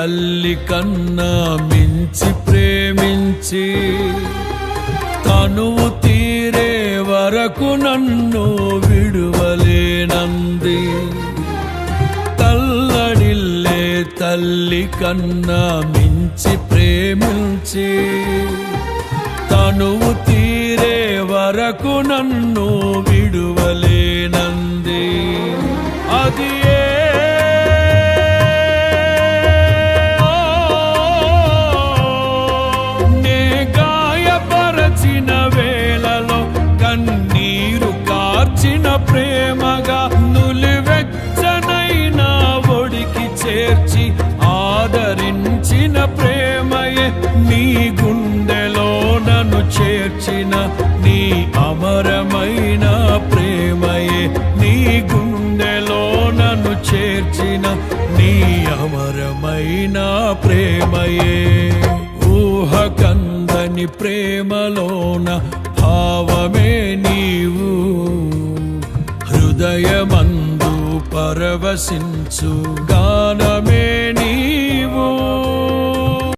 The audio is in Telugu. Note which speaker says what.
Speaker 1: తల్లి కన్నా మించి ప్రేమించి తనువు తీరే వరకు నన్ను విడువలేనంది. తల్లడిల్లే తల్లి కన్నా మించి ప్రేమించి తనువు తీరే వరకు నన్ను విడువలేనంది. అది నే గాయపరచిన వేళలో కన్నీరు కార్చిన ప్రేమగా నులివెచ్చనైనా ఒడికి చేర్చి ఆదరించిన ప్రేమయే నీ గుండెలో నన్ను చేర్చిన నీ అమరమైన ప్రేమయే నీ గుండెలో నన్ను చేర్చిన నీ అమరమైన ప్రేమయే. ఊహకందని ప్రేమలోన భావమే నీవు హృదయమందు పరవశించు గానమే